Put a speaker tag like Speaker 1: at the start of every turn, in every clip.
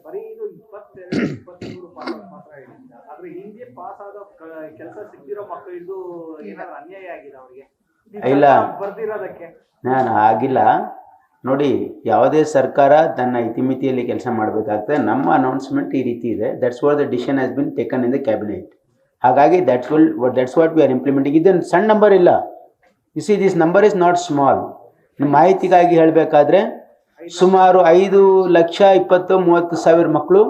Speaker 1: ಬರೀ ಇದು 22 23 ಪಾಸ್ ಮಾತ್ರ ಹೇಳಿಲ್ಲ. ಆದ್ರೆ ಹಿಂದೆ ಪಾಸ್ ಆದ ಕೆಲಸ ಸಿಕ್ತಿರೋ ಮಕ್ಕಳಿಗೂ ಏನಾದ್ರು ಅನ್ಯಾಯ ಆಗಿದೆ ಅವರಿಗೆ
Speaker 2: ಇಲ್ಲ
Speaker 1: ಬರ್ದಿರೋದಕ್ಕೆ?
Speaker 2: ನಾನು ಆಗಿಲ್ಲ ನೋಡಿ. ಯಾವುದೇ ಸರ್ಕಾರ ತನ್ನ ಇತಿಮಿತಿಯಲ್ಲಿ ಕೆಲಸ ಮಾಡಬೇಕಾಗ್ತದೆ. ನಮ್ಮ ಅನೌನ್ಸ್ಮೆಂಟ್ ಈ ರೀತಿ ಇದೆ. That's what the decision has been taken in the cabinet. ಹಾಗಾಗಿ that's what we are implementing. ಇದನ್ನು ಸಣ್ಣ ನಂಬರ್ ಇಲ್ಲ. You see this number is not small. ನಿಮ್ಮ ಮಾಹಿತಿಗಾಗಿ ಹೇಳಬೇಕಾದ್ರೆ ಸುಮಾರು 5,20,30,000 ಮಕ್ಕಳು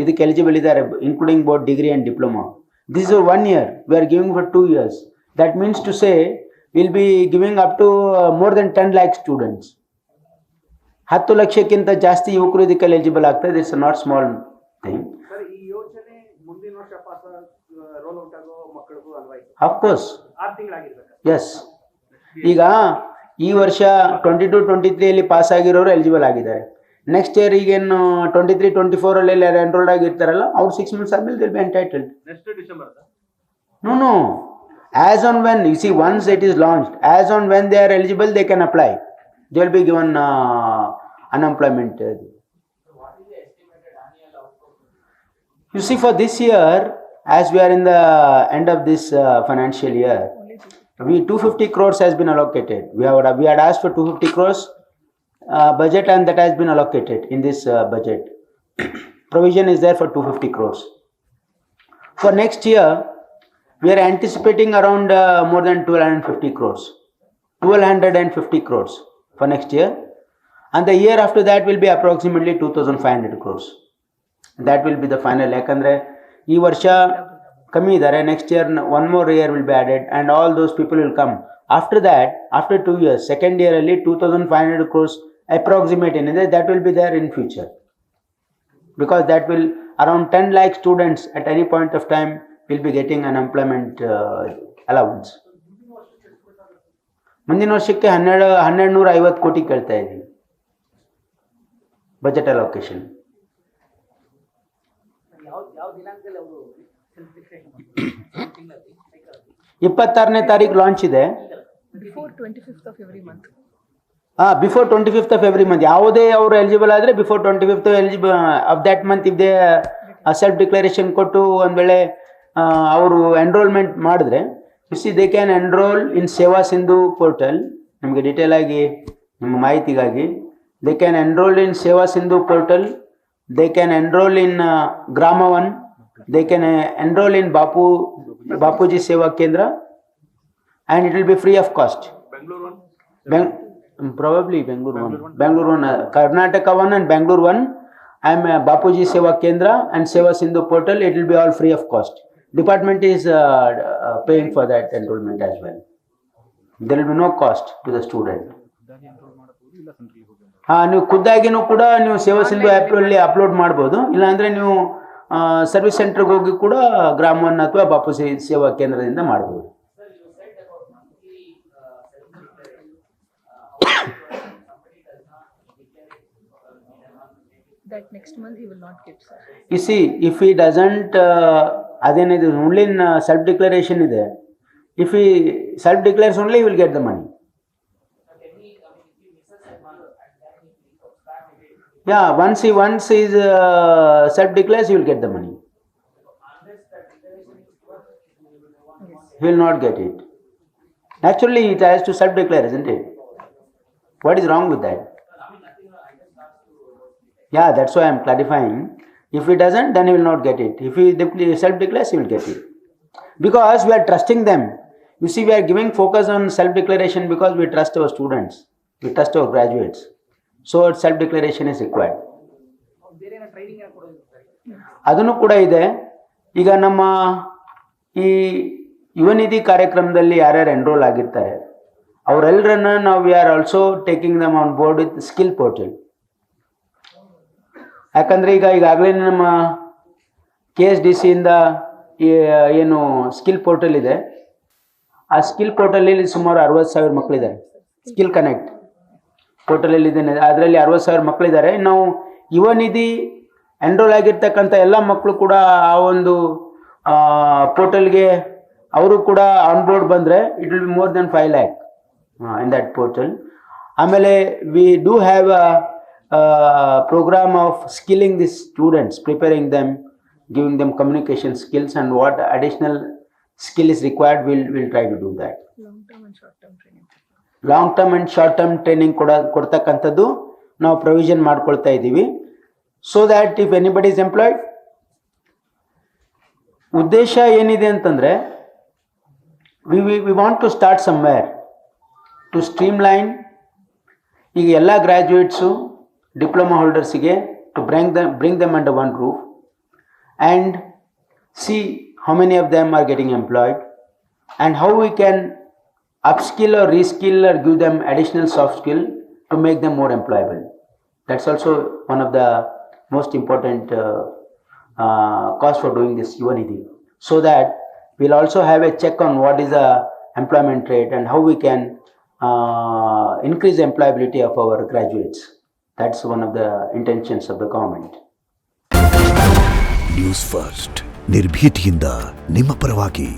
Speaker 2: ಇದಕ್ಕೆ ಎಲಿಜಿಬಲ್ ಇದ್ದಾರೆ, including both degree and diploma. This is 1 year. We are giving for 2 years. That means to say will be giving up to more than 10 lakh students. 10 ಲಕ್ಷಕ್ಕಿಂತ ಜಾಸ್ತಿ ಯುವಕರು ಇದಕ್ಕೆ ಎಲಿಜಿಬಲ್ ಆಗ್ತದೆ. It's not small thing.
Speaker 1: Sir, ಈ ಯೋಜನೆ ಮುಂದಿನ ವರ್ಷ pass roll out ಆಗೋ ಮಕ್ಕಳಿಗೂ ಅನ್ವಯಿಸಿ.
Speaker 2: Of course
Speaker 1: 6 ತಿಂಗಳಾಗಿರ್ಬೇಕು.
Speaker 2: ಎಸ್. ಈಗ ಈ ವರ್ಷ 22-23 ಪಾಸ್ ಆಗಿರೋರು ಎಲಿಜಿಬಲ್ ಆಗಿದ್ದಾರೆ. ನೆಕ್ಸ್ಟ್ ಇಯರ್ ಈಗೇನು 23-24 ಎನ್ರೋಲ್ಡ್ ಆಗಿರ್ತಾರಲ್ಲ, ಅವ್ರು 6 months ಆದ್ಮೇಲೆ will be entitled.
Speaker 1: Next December
Speaker 2: No. As on when, you see, once it is launched, as on when they are eligible, they can apply. They will be given unemployment.
Speaker 3: What is the estimated annual outcome?
Speaker 2: You see, for this year, as we are in the end of this financial year, 250 crores has been allocated. We had asked for 250 crores budget, and that has been allocated in this budget. Provision is there for 250 crores. For next year, we are anticipating around more than 1,250 crores. 1,250 crores for next year. And the year after that will be approximately 2,500 crores. That will be the final. Yakandre, ee varsha kami idare. Next year, one more year will be added, and all those people will come. After that, after 2 years, second year only 2,500 crores approximate in it. That will be there in future. Because that will, around 10 lakh students at any point of time will be getting unemployment allowance. ಮುಂದಿನ ವರ್ಷಕ್ಕೆ 1,250 ಕೋಟಿ ಕೇಳ್ತಾ ಇದ್ದೀವಿ budget allocation.
Speaker 1: ಯಾವ ದಿನಾಂಕದಲ್ಲಿ ಅವರು
Speaker 2: 26ನೇ ತಾರೀಕು launch ಇದೆ.
Speaker 4: Before 25th of every month.
Speaker 2: Before 25th of every month. ಯಾವುದೇ ಅವರು ಎಲಿಜಿಬಲ್ ಆದರೆ before 25th eligible of that month if they self declaration ಕೊಟ್ಟು ಒಂದು ವೇಳೆ ಅವರು ಎನ್ರೋಲ್ಮೆಂಟ್ ಮಾಡಿದ್ರೆ, C they can enrol in Seva Sindhu portal. ನಿಮಗೆ ಡೀಟೇಲ್ ಆಗಿ ನಿಮ್ಮ ಮಾಹಿತಿಗಾಗಿ, they can enrol in Seva Sindhu portal, they can enrol in Grama one, they can enrol in Bapuji Seva Kendra, and it will be free of cost. Probably Bangalore one, Karnataka one and Bangalore one. I am Bapuji Seva Kendra and Seva Sindhu portal. It will be all free of cost. Department is paying for that enrollment as well. There will be no cost to the student. ನೀವು ಖುದ್ದಾಗಿನೂ ಕೂಡ ನೀವು ಸೇವಾ ಸಿಂಧು ಆ್ಯಪಲ್ಲಿ upload ಮಾಡ್ಬೋದು. ಇಲ್ಲಾಂದರೆ ನೀವು service ಸೆಂಟರ್ಗೆ ಹೋಗಿ ಕೂಡ ಗ್ರಾಮ ಒನ್ ಅಥವಾ ಬಾಪೂಜಿ ಸೇವಾ ಕೇಂದ್ರದಿಂದ ಮಾಡ್ಬೋದು.
Speaker 4: That next month he will not get, sir.
Speaker 2: You see, if he doesn't, ಅದೇನಿದೆ only in self-declaration ಇದೆ. If he self-declares only, he will get the money. Yeah, once he is self-declares, he will get the money. He will not get it. Naturally, it has to self-declare, isn't it? What is wrong with that? Yeah, that's why I am clarifying. If he doesn't, then he will not get it. If he self-declares, he will get it. Because we are trusting them. You see, we are giving focus on self-declaration because we trust our students. We trust our graduates. So, self-declaration is required. ಅದನ್ನು ಕೂಡ ಇದೆ. ಈಗ ನಮ್ಮ ಈ ಯುವ ನಿಧಿ ಕಾರ್ಯಕ್ರಮದಲ್ಲಿ ಯಾರ್ಯಾರು enrol ಆಗಿರ್ತಾರೆ ಅವರೆಲ್ಲರನ್ನ ನಾವು we are also taking dum on board with skill portal. ಯಾಕಂದರೆ ಈಗಾಗಲೇ ನಮ್ಮ KSDC ಇಂದ ಏನು ಸ್ಕಿಲ್ ಪೋರ್ಟಲ್ ಇದೆ, ಆ ಸ್ಕಿಲ್ ಪೋರ್ಟಲಲ್ಲಿ ಸುಮಾರು 60,000 ಮಕ್ಕಳಿದ್ದಾರೆ. ಸ್ಕಿಲ್ ಕನೆಕ್ಟ್ ಪೋರ್ಟಲಲ್ಲಿ ಇದೆ, ಅದರಲ್ಲಿ 60,000 ಮಕ್ಕಳಿದ್ದಾರೆ. ನಾವು ಯುವ ನಿಧಿ ಎನ್ರೋಲ್ ಆಗಿರ್ತಕ್ಕಂಥ ಎಲ್ಲ ಮಕ್ಕಳು ಕೂಡ ಆ ಒಂದು ಪೋರ್ಟಲ್ಗೆ ಅವರು ಕೂಡ ಆನ್ ಬೋರ್ಡ್ ಬಂದರೆ it will be more than 5 lakh in that portal. ಆಮೇಲೆ we do have program of skilling these students, preparing them, giving them communication skills, and what additional skill is required, we'll try to do that.
Speaker 4: Long term and short term training.
Speaker 2: Long term and short term training ಕೊಡ್ತಕ್ಕಂಥದ್ದು ನಾವು provision ಮಾಡ್ಕೊಳ್ತಾ ಇದ್ದೀವಿ. So that if anybody is employed, ಉದ್ದೇಶ ಏನಿದೆ ಅಂತಂದರೆ we want to start somewhere to streamline. ಈಗ ಎಲ್ಲ graduates diploma ಹೋಲ್ಡರ್ಸಿಗೆ to bring them under one roof and see how many of them are getting employed and how we can upskill or reskill or give them additional soft skill to make them more employable. That's also one of the most important cause for doing this Yuvanidhi, so that we'll also have a check on what is the employment rate and how we can increase the employability of our graduates. That's one of the intentions of the government.
Speaker 5: News first ನಿರ್ಭೀತಿಯಿಂದ ನಿಮ್ಮ ಪರವಾಗಿ.